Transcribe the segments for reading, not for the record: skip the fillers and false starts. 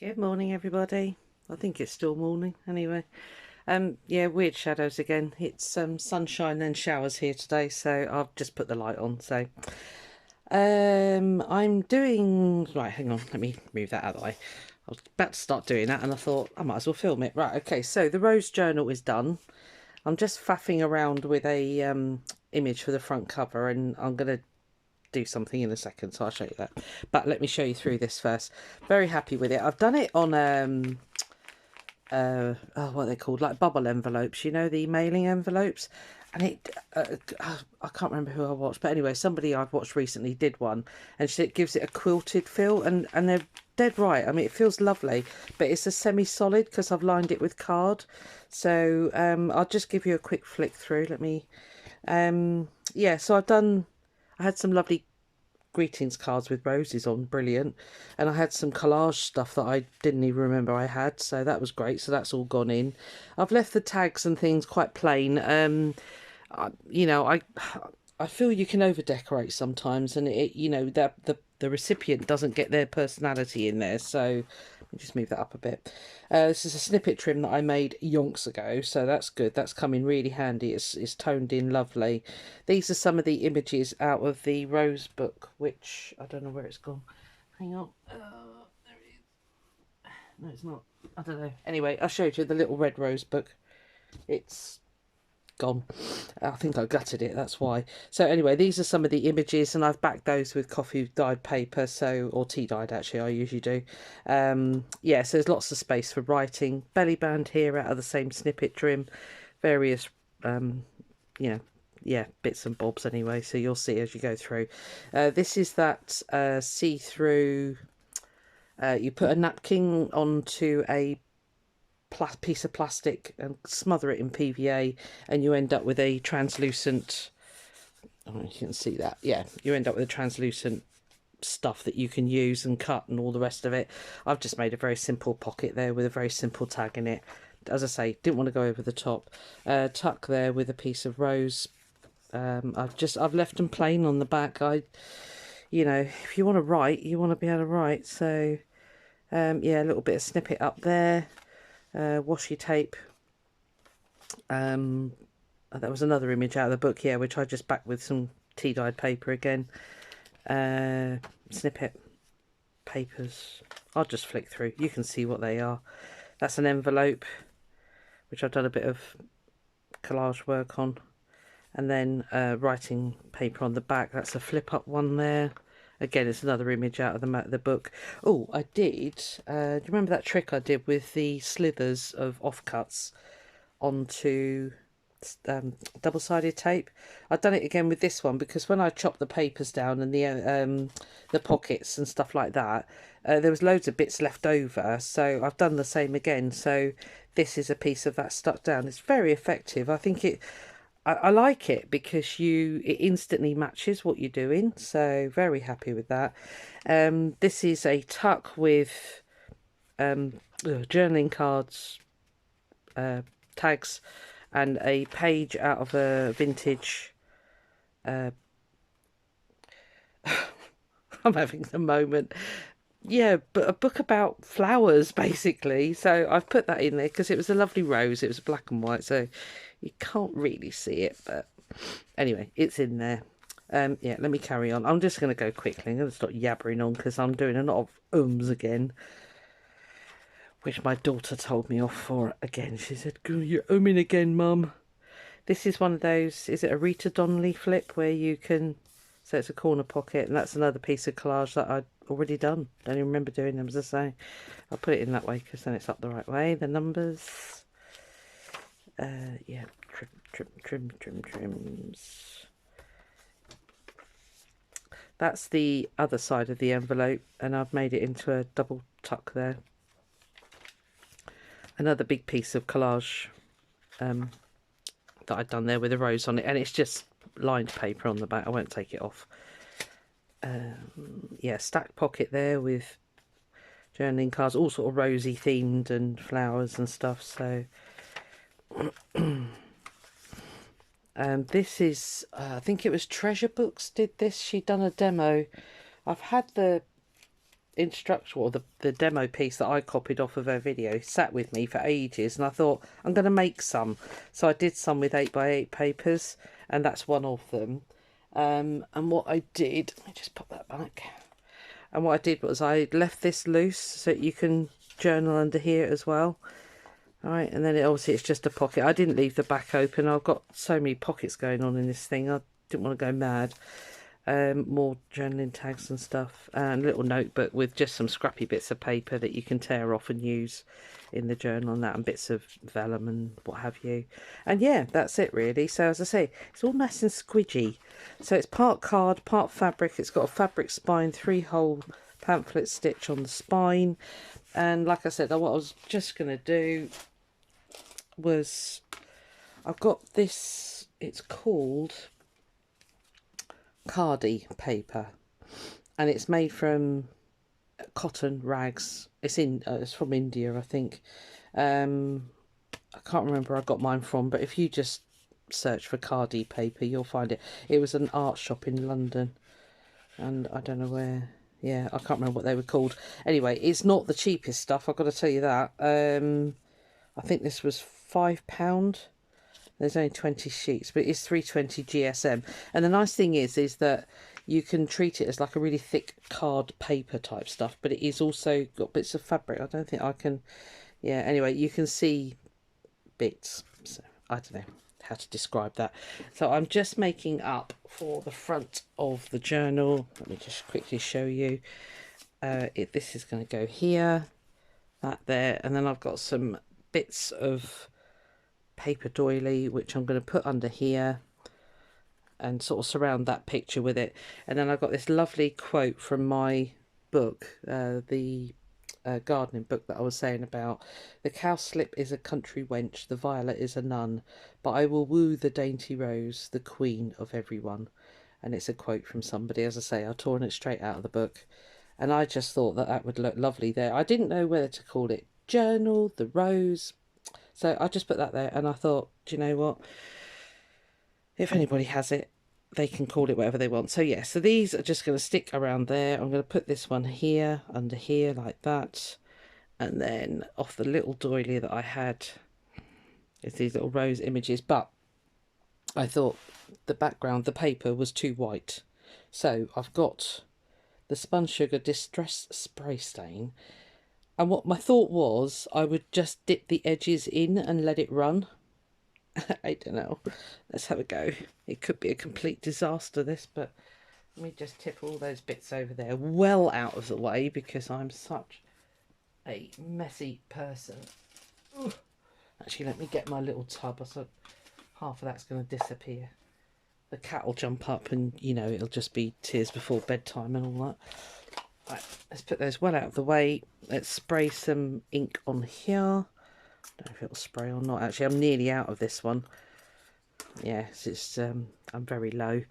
Good morning, everybody. I think it's still morning anyway. Yeah, weird shadows again. It's sunshine and showers here today, so I've just put the light on. So I'm doing right. Hang on, let me move that out of the way. I was about to start doing that, and I thought I might as well film it. Right, okay. So the rose journal is done. I'm just faffing around with a image for the front cover, and I'm gonna do something in a second, so I'll show you that. But let me show you through this first. Very happy with it. I've done it on what are they called, like bubble envelopes, you know, the mailing envelopes. And it I can't remember who I watched, but anyway, somebody I've watched recently did one, and it gives it a quilted feel, and they're dead right. I mean, it feels lovely, but it's a semi-solid because I've lined it with card. So I'll just give you a quick flick through. Let me yeah, so I had some lovely greetings cards with roses on, brilliant, and I had some collage stuff that I didn't even remember I had, so that was great. So that's all gone in. I've left the tags and things quite plain. You know, I feel you can over decorate sometimes, and it, you know, that the recipient doesn't get their personality in there. So let me just move that up a bit. This is a snippet trim that I made yonks ago, so that's good. That's come in really handy. It's toned in lovely. These are some of the images out of the rose book, which I don't know where it's gone. Hang on. There it is. No, it's not. I don't know. Anyway, I showed you the little red rose book. It's gone. I think I gutted it, that's why. So anyway, these are some of the images, and I've backed those with coffee dyed paper, so, or tea dyed actually, I usually do. Yeah, so there's lots of space for writing. Belly band here out of the same snippet trim, various you know, yeah, bits and bobs anyway, so you'll see as you go through. This is that see-through, you put a napkin onto a piece of plastic and smother it in PVA, and you end up with a translucent, oh, you can see that, yeah, you end up with a translucent stuff that you can use and cut and all the rest of it. I've just made a very simple pocket there with a very simple tag in it. As I say, didn't want to go over the top. Tuck there with a piece of rose. I've left them plain on the back. You know, if you want to write, you want to be able to write. So yeah, a little bit of snippet up there. Washi tape. That was another image out of the book, yeah, which I just backed with some tea dyed paper again. Snippet papers. I'll just flick through. You can see what they are. That's an envelope, which I've done a bit of collage work on. And then writing paper on the back. That's a flip up one there. Again, it's another image out of the book. Oh, I did. Do you remember that trick I did with the slithers of offcuts onto double-sided tape? I've done it again with this one because when I chopped the papers down and the pockets and stuff like that, there was loads of bits left over. So I've done the same again. So this is a piece of that stuck down. It's very effective. I think I like it because it instantly matches what you're doing, so very happy with that. This is a tuck with journaling cards, tags, and a page out of a vintage I'm having a moment. Yeah, but a book about flowers, basically. So I've put that in there because it was a lovely rose. It was black and white, so you can't really see it. But anyway, it's in there. Yeah, let me carry on. I'm just going to go quickly. I'm going to stop yabbering on because I'm doing a lot of ums again, which my daughter told me off for again. She said, "You're umming again, Mum." This is one of those, is it a Rita Donnelly flip where you can, so it's a corner pocket, and that's another piece of collage that I'd already done. Don't even remember doing them, as I say. I'll put it in that way because then it's up the right way. The numbers, yeah, trims. That's the other side of the envelope, and I've made it into a double tuck there. Another big piece of collage that I'd done there with a rose on it, and it's just lined paper on the back. I won't take it off. Yeah, stacked pocket there with journaling cards, all sort of rosy themed and flowers and stuff. So this is I think it was Treasure Books did this. She'd done a demo. I've had the instruction, or the demo piece that I copied off of her video sat with me for ages, and I thought I'm going to make some. So I did some with 8x8 papers, and that's one of them. And what I did, let me just pop that back. And what I did was I left this loose so you can journal under here as well. All right, and then obviously it's just a pocket. I didn't leave the back open. I've got so many pockets going on in this thing. I didn't want to go mad. More journaling tags and stuff, and a little notebook with just some scrappy bits of paper that you can tear off and use in the journal and that, and bits of vellum and what have you. And yeah, that's it really. So as I say, it's all nice and squidgy. So it's part card, part fabric. It's got a fabric spine, 3-hole pamphlet stitch on the spine. And like I said, what I was just going to do was, I've got this, it's called Cardi paper, and it's made from cotton rags. It's from India, I think. I can't remember where I got mine from, but if you just search for Cardi paper, you'll find it. It was an art shop in London, and I don't know where. Yeah, I can't remember what they were called. Anyway, it's not the cheapest stuff, I've got to tell you that. I think this was £5. There's only 20 sheets, but it's 320 GSM. And the nice thing is that you can treat it as like a really thick card paper type stuff, but it is also got bits of fabric. I don't think I can, yeah, anyway, you can see bits. So I don't know how to describe that. So I'm just making up for the front of the journal. Let me just quickly show you. This is going to go here, that there, and then I've got some bits of paper doily which I'm going to put under here and sort of surround that picture with it. And then I've got this lovely quote from my book, the gardening book that I was saying about. The cowslip is a country wench, the violet is a nun, but I will woo the dainty rose, the queen of everyone. And it's a quote from somebody. As I say, I've torn it straight out of the book, and I just thought that would look lovely there. I didn't know whether to call it journal, the rose, so I just put that there, and I thought, do you know what? If anybody has it, they can call it whatever they want. So yeah, so these are just going to stick around there. I'm going to put this one here, under here, like that. And then off the little doily that I had, is these little rose images. But I thought the background, the paper was too white. So I've got the Spun Sugar Distress Spray Stain. And what my thought was, I would just dip the edges in and let it run. I don't know. Let's have a go. It could be a complete disaster, this, but let me just tip all those bits over there well out of the way, because I'm such a messy person. Ugh. Actually, let me get my little tub. So half of that's going to disappear. The cat will jump up and, you know, it'll just be tears before bedtime and all that. Right, let's put those well out of the way. Let's spray some ink on here. Don't know if it'll spray or not. Actually, I'm nearly out of this one. Yes, it's I'm very low.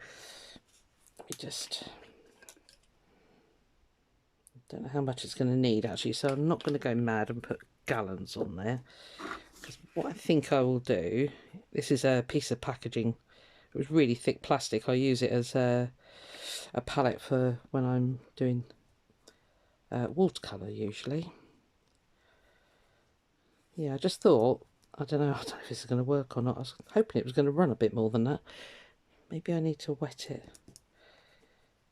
Let me just, don't know how much it's going to need actually, so I'm not going to go mad and put gallons on there. Because what I think I will do, this is a piece of packaging. It was really thick plastic. I use it as a palette for when I'm doing watercolour usually. Yeah, I just thought, I don't know if this is going to work or not. I was hoping it was going to run a bit more than that. Maybe I need to wet it.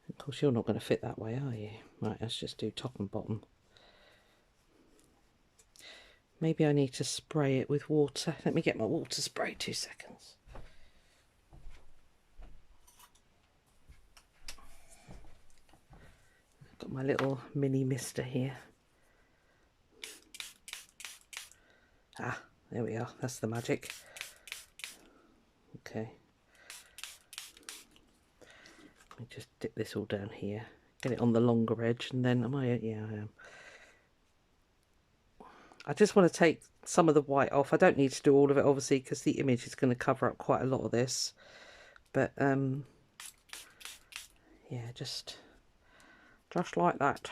Of course, you're not going to fit that way, are you? Right, let's just do top and bottom. Maybe I need to spray it with water. Let me get my water spray, 2 seconds. Got my little mini mister here. Ah, there we are. That's the magic. Okay. Let me just dip this all down here. Get it on the longer edge, and then yeah, I am. I just want to take some of the white off. I don't need to do all of it, obviously, because the image is going to cover up quite a lot of this. But yeah, just like that.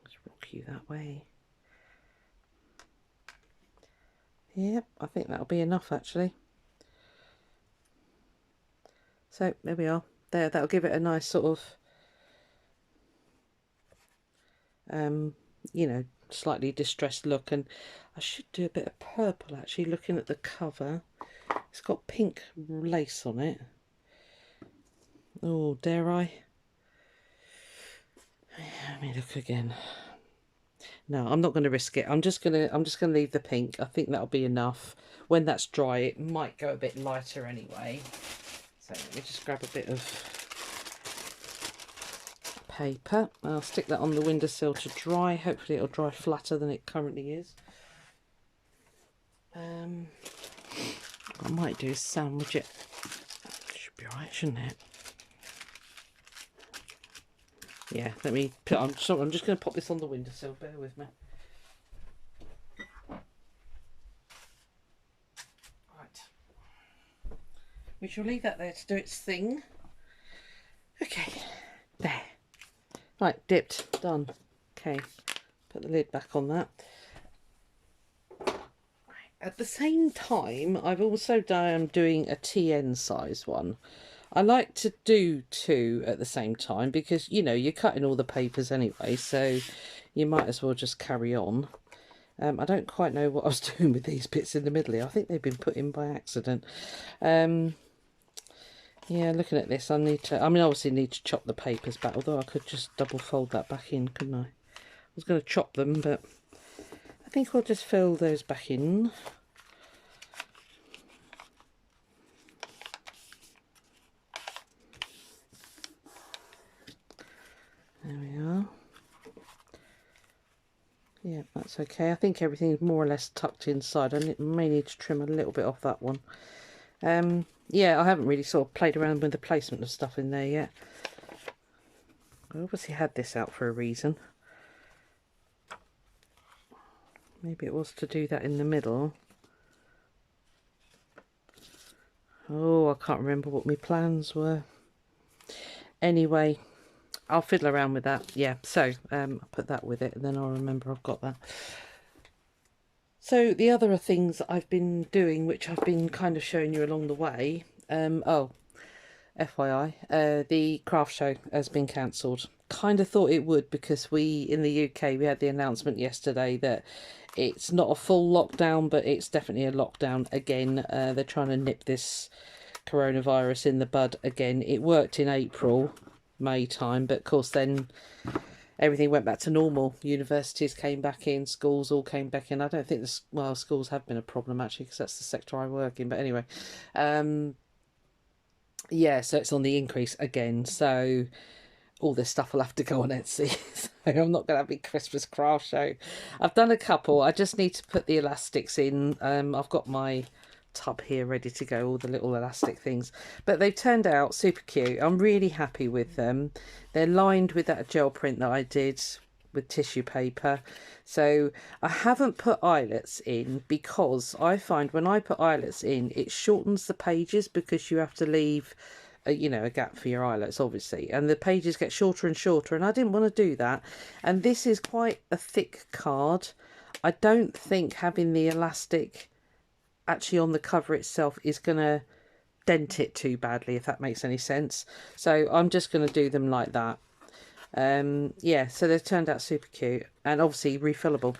Let's rock you that way. Yep, I think that'll be enough actually. So there we are. There, that'll give it a nice sort of, you know, slightly distressed look. And I should do a bit of purple actually, looking at the cover. It's got pink lace on it. Oh, dare I? Let me look again. No, I'm not going to risk it. I'm just gonna leave the pink. I think that'll be enough. When that's dry, it might go a bit lighter anyway. So let me just grab a bit of paper. I'll stick that on the windowsill to dry. Hopefully it'll dry flatter than it currently is. What I might do is sandwich it. Should be alright, shouldn't it? Yeah, let me put on. So I'm just going to pop this on the windowsill. Bear with me. Right. We shall leave that there to do its thing. Okay. There. Right, dipped. Done. Okay. Put the lid back on that. At the same time, I've also done doing a TN size one. I like to do two at the same time because, you know, you're cutting all the papers anyway, so you might as well just carry on. I don't quite know what I was doing with these bits in the middle here. I think they've been put in by accident. Yeah, looking at this, I obviously need to chop the papers back, although I could just double fold that back in, couldn't I? I was going to chop them, but I think I'll just fill those back in. There we are. Yeah, that's okay. I think everything's more or less tucked inside. I may need to trim a little bit off that one. Yeah, I haven't really sort of played around with the placement of stuff in there yet. I obviously had this out for a reason. Maybe it was to do that in the middle. Oh, I can't remember what my plans were. Anyway, I'll fiddle around with that. Yeah, so I'll put that with it and then I'll remember I've got that. So the other things that I've been doing, which I've been kind of showing you along the way. Oh, FYI, the craft show has been cancelled. Kind of thought it would because we, in the UK, we had the announcement yesterday that it's not a full lockdown, but it's definitely a lockdown again. They're trying to nip this coronavirus in the bud again. It worked in April, May time, but of course then everything went back to normal. Universities came back in, schools all came back in. I don't think well, schools have been a problem actually because that's the sector I work in. But anyway, yeah, so it's on the increase again. So all this stuff will have to go on Etsy. So I'm not going to have a Christmas craft show. I've done a couple. I just need to put the elastics in. I've got my tub here ready to go, all the little elastic things, but they've turned out super cute. I'm really happy with them. They're lined with that gel print that I did with tissue paper. So I haven't put eyelets in because I find when I put eyelets in, it shortens the pages because you have to leave you know, a gap for your eyelets obviously, and the pages get shorter and shorter, and I didn't want to do that. And this is quite a thick card. I don't think having the elastic actually on the cover itself is going to dent it too badly, if that makes any sense. So I'm just going to do them like that. Yeah, so they've turned out super cute and obviously refillable,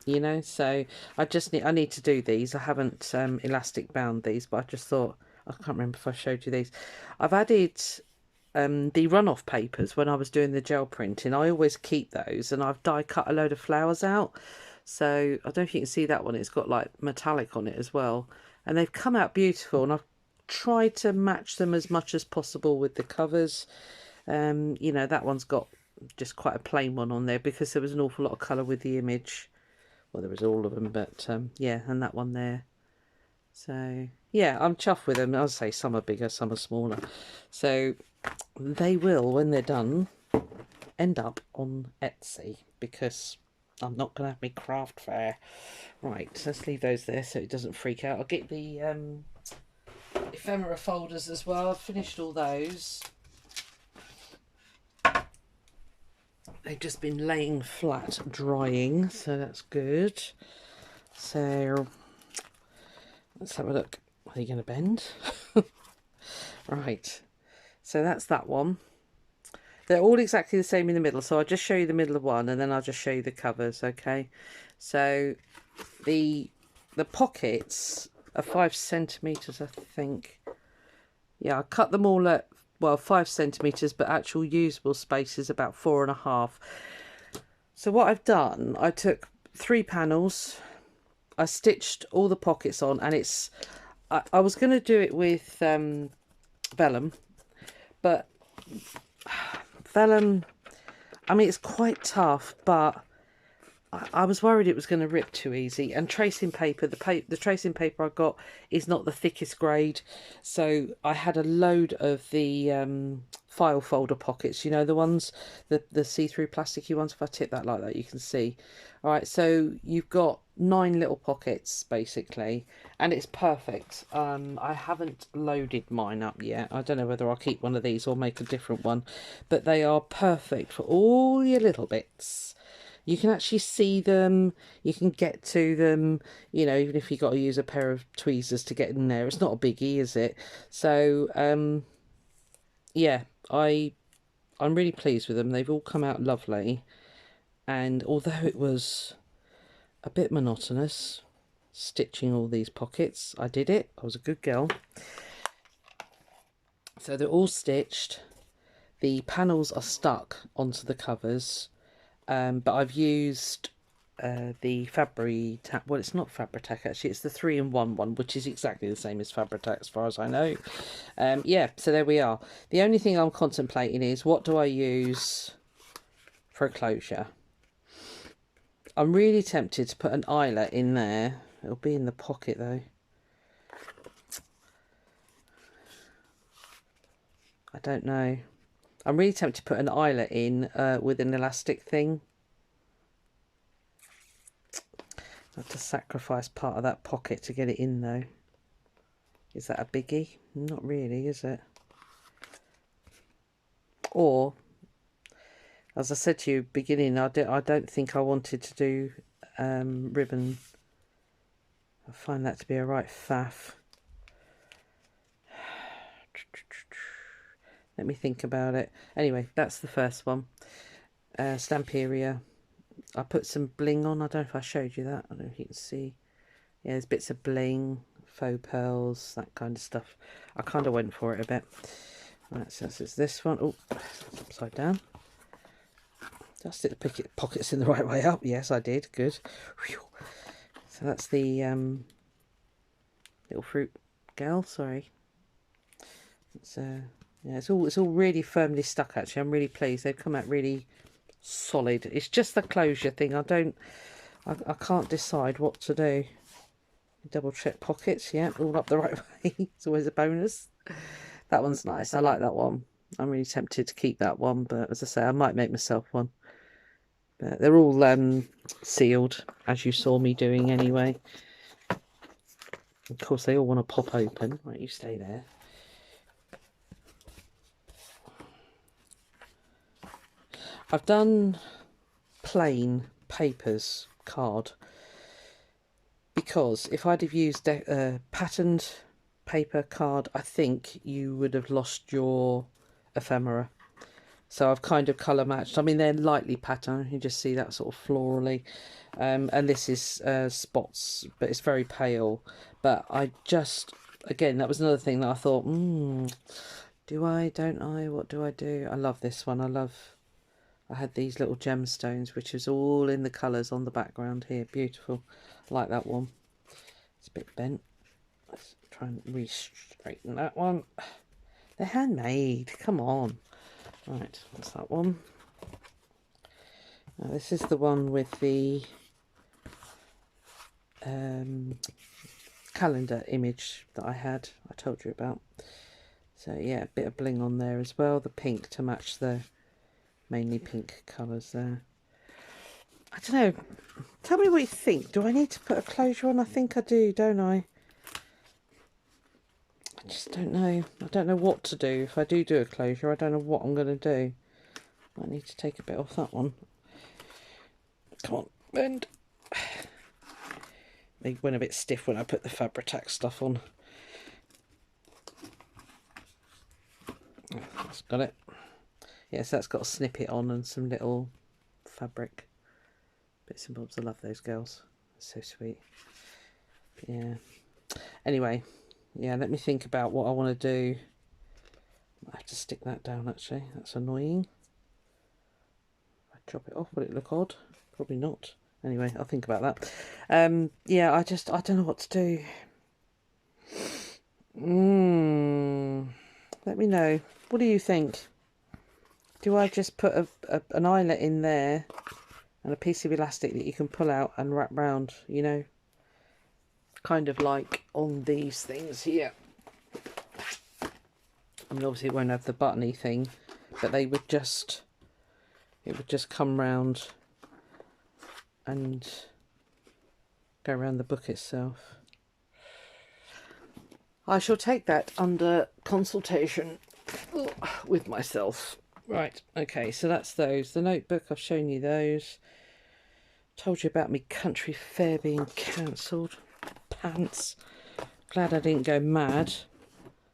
you know. So I need to do these. I haven't elastic bound these, but I just thought, I can't remember if I showed you these. I've added the runoff papers when I was doing the gel printing. I always keep those, and I've die cut a load of flowers out. So I don't know if you can see that one. It's got like metallic on it as well, and they've come out beautiful. And I've tried to match them as much as possible with the covers. You know, that one's got just quite a plain one on there because there was an awful lot of colour with the image. Well, there was all of them, but yeah, and that one there. So yeah, I'm chuffed with them. I'll say some are bigger, some are smaller. So they will, when they're done, end up on Etsy because I'm not going to have my craft fair. Right, let's leave those there so it doesn't freak out. I'll get the ephemera folders as well. I've finished all those. They've just been laying flat drying, so that's good. So let's have a look. Are you going to bend? Right. So that's that one. They're all exactly the same in the middle, so I'll just show you the middle of one and then I'll just show you the covers, okay? So the pockets are 5 centimeters, I think. Yeah, I cut them all at, well, 5 centimeters, but actual usable space is about 4.5. So what I've done, I took 3 panels, I stitched all the pockets on, and it's, I was going to do it with vellum, but vellum, I mean, it's quite tough, but I was worried it was going to rip too easy. And tracing paper, the tracing paper I got is not the thickest grade, so I had a load of the file folder pockets, you know, the ones, the see-through plasticky ones. If I tip that like that, you can see. All right, so you've got 9 little pockets basically, and it's perfect. I haven't loaded mine up yet. I don't know whether I'll keep one of these or make a different one, but they are perfect for all your little bits. You can actually see them, you can get to them, you know, even if you've got to use a pair of tweezers to get in there. It's not a biggie, is it? So, yeah, I'm really pleased with them. They've all come out lovely. And although it was a bit monotonous stitching all these pockets, I did it. I was a good girl. So they're all stitched. The panels are stuck onto the covers. But I've used the Fabri-Tac, well, it's not Fabri-Tac actually, it's the 3-in-1 one, which is exactly the same as Fabri-Tac as far as I know. Yeah, so there we are. The only thing I'm contemplating is, what do I use for a closure? I'm really tempted to put an eyelet in there. It'll be in the pocket though. I don't know. I'm really tempted to put an eyelet in with an elastic thing. I have to sacrifice part of that pocket to get it in though. Is that a biggie? Not really, is it? Or, as I said to you beginning, I don't think I wanted to do ribbon. I find that to be a right faff. Let me think about it. Anyway, that's the first one. Stamperia. I put some bling on. I don't know if I showed you that. I don't know if you can see. Yeah, there's bits of bling, faux pearls, that kind of stuff. I kind of went for it a bit. Right, so it's this one. Oh, upside down. Did I stick the pockets in the right way up? Yes, I did. Good. Whew. So that's the little fruit gal. Sorry. It's yeah, it's all really firmly stuck. Actually, I'm really pleased. They've come out really solid. It's just the closure thing. I can't decide what to do. Double check pockets. Yeah, all up the right way. It's always a bonus. That one's nice. I like that one. I'm really tempted to keep that one, but as I say, I might make myself one. But they're all sealed, as you saw me doing anyway. Of course, they all want to pop open. Right, you stay there. I've done plain papers card, because if I'd have used patterned paper card, I think you would have lost your ephemera. So I've kind of colour matched. I mean, they're lightly patterned. You just see that sort of florally. And this is spots, but it's very pale. But I just, again, that was another thing that I thought, do I, don't I, what do I do? I love this one. I had these little gemstones, which is all in the colours on the background here. Beautiful. I like that one. It's a bit bent. Let's try and re-straighten that one. They're handmade. Come on. Right, what's that one? Now, this is the one with the calendar image that I told you about. So yeah, a bit of bling on there as well. The pink to match the mainly pink colours there. I don't know. Tell me what you think. Do I need to put a closure on? I think I do, don't I? I just don't know. I don't know what to do. If I do a closure, I don't know what I'm going to do. I need to take a bit off that one. Come on, bend. They went a bit stiff when I put the Fabri-Tac stuff on. That's got it. Yes, that's got a snippet on and some little fabric bits and bobs. I love those girls. So sweet. Yeah. Anyway, yeah, let me think about what I want to do. I have to stick that down actually. That's annoying. If I chop it off, would it look odd? Probably not. Anyway, I'll think about that. Yeah, I don't know what to do. Let me know. What do you think? Do I just put an eyelet in there and a piece of elastic that you can pull out and wrap round, you know? Kind of like on these things here. I mean, obviously it won't have the buttony thing, but they would just, it would just come round and go around the book itself. I shall take that under consultation with myself. Right, okay, so that's those. The notebook, I've shown you those. Told you about me country fair being cancelled. Pants. Glad I didn't go mad.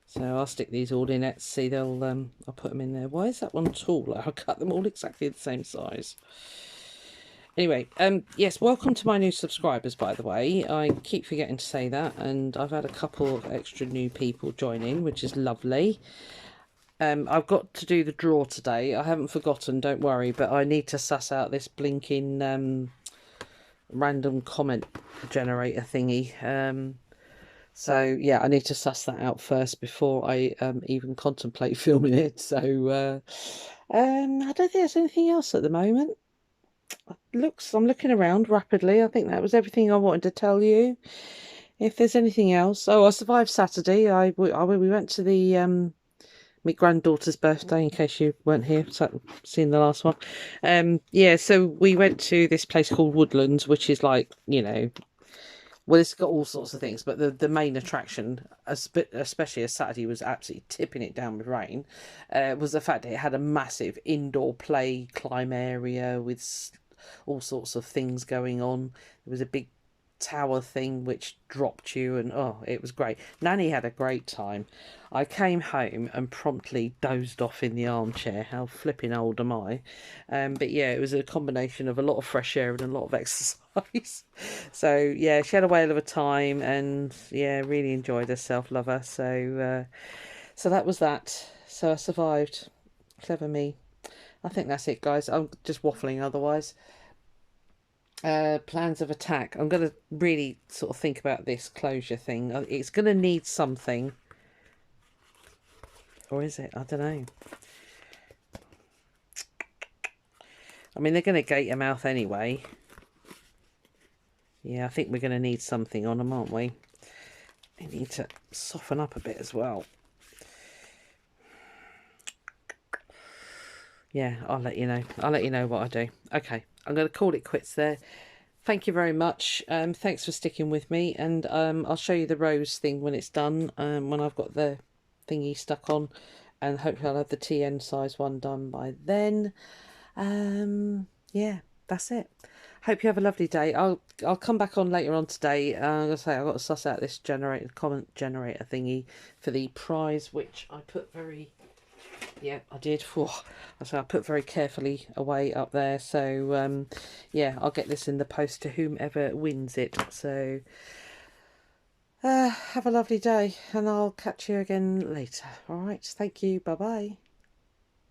So I'll stick these all in Etsy. They'll I'll put them in there. Why is that one taller? I'll cut them all exactly the same size. Anyway, yes, welcome to my new subscribers, by the way. I keep forgetting to say that, and I've had a couple of extra new people join in, which is lovely. I've got to do the draw today. I haven't forgotten, don't worry, but I need to suss out this blinking random comment generator thingy. So yeah, I need to suss that out first before I even contemplate filming it. So I don't think there's anything else at the moment. I'm looking around rapidly. I think that was everything I wanted to tell you. If there's anything else, I survived Saturday. We went to the my granddaughter's birthday, in case you weren't here, seeing the last one. Yeah, so we went to this place called Woodlands, which is like, you know, well, it's got all sorts of things, but the main attraction, especially as Saturday was absolutely tipping it down with rain, was the fact that it had a massive indoor play climb area with all sorts of things going on. There was a big tower thing which dropped you, and oh, it was great. Nanny had a great time. I came home and promptly dozed off in the armchair. How flipping old am I? But yeah, it was a combination of a lot of fresh air and a lot of exercise. So yeah, she had a whale of a time, and yeah, really enjoyed herself. Love her. So so that was that. So I survived. Clever me. I think that's it, guys. I'm just waffling otherwise. Plans of attack. I'm going to really sort of think about this closure thing. It's going to need something. Or is it? I don't know. I mean, they're going to gate her mouth anyway. Yeah, I think we're going to need something on them, aren't we? They need to soften up a bit as well. Yeah, I'll let you know. I'll let you know what I do. Okay, I'm going to call it quits there. Thank you very much. Thanks for sticking with me, and I'll show you the rose thing when it's done, when I've got the thingy stuck on, and hopefully I'll have the TN size one done by then. Yeah, that's it. Hope you have a lovely day. I'll come back on later on today. I'm going to say I've got to suss out this comment generator thingy for the prize, which I put very... Yeah, I did. So I put very carefully away up there. So yeah, I'll get this in the post to whomever wins it. So have a lovely day, and I'll catch you again later. All right, thank you. Bye bye.